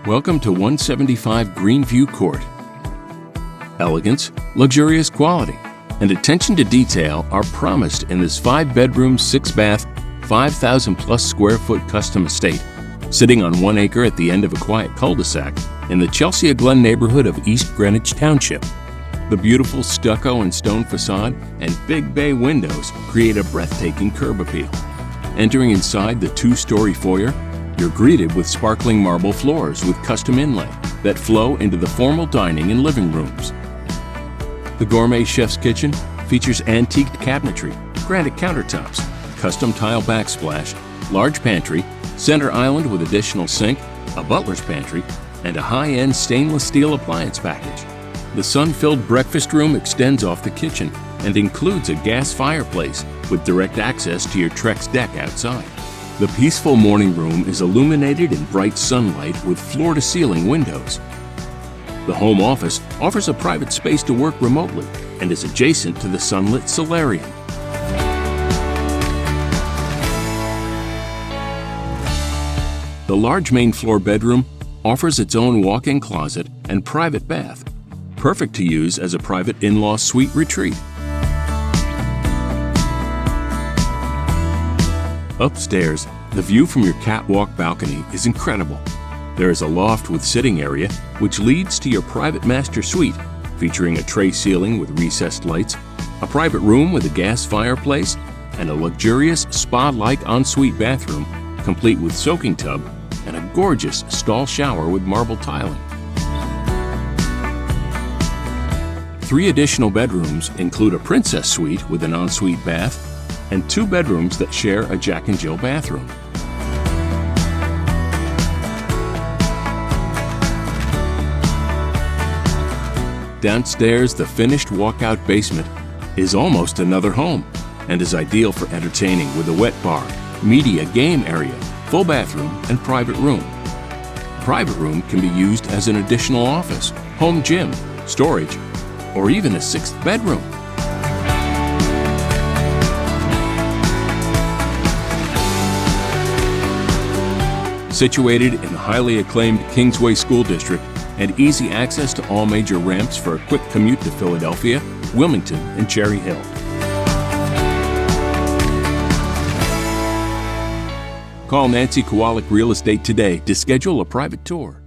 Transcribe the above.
Welcome to 175 Greenview Court. Elegance, luxurious quality, and attention to detail are promised in this 5-bedroom, 6-bath, 5,000-plus square foot custom estate, sitting on 1 acre at the end of a quiet cul-de-sac in the Chelsea Glen neighborhood of East Greenwich Township. The beautiful stucco and stone facade and big bay windows create a breathtaking curb appeal. Entering inside the 2-story foyer, you're greeted with sparkling marble floors with custom inlay that flow into the formal dining and living rooms. The gourmet chef's kitchen features antiqued cabinetry, granite countertops, custom tile backsplash, large pantry, center island with additional sink, a butler's pantry, and a high-end stainless steel appliance package. The sun-filled breakfast room extends off the kitchen and includes a gas fireplace with direct access to your Trex deck outside. The peaceful morning room is illuminated in bright sunlight with floor-to-ceiling windows. The home office offers a private space to work remotely and is adjacent to the sunlit solarium. The large main floor bedroom offers its own walk-in closet and private bath, perfect to use as a private in-law suite retreat. Upstairs, the view from your catwalk balcony is incredible. There is a loft with sitting area, which leads to your private master suite, featuring a tray ceiling with recessed lights, a private room with a gas fireplace, and a luxurious spa-like ensuite bathroom, complete with soaking tub and a gorgeous stall shower with marble tiling. 3 additional bedrooms include a princess suite with an ensuite bath and 2 bedrooms that share a Jack and Jill bathroom. Downstairs, the finished walkout basement is almost another home and is ideal for entertaining with a wet bar, media game area, full bathroom, and private room. Private room can be used as an additional office, home gym, storage, or even a 6th bedroom. Situated in the highly acclaimed Kingsway School District and easy access to all major ramps for a quick commute to Philadelphia, Wilmington, and Cherry Hill. Call Nancy Kowalik Real Estate today to schedule a private tour.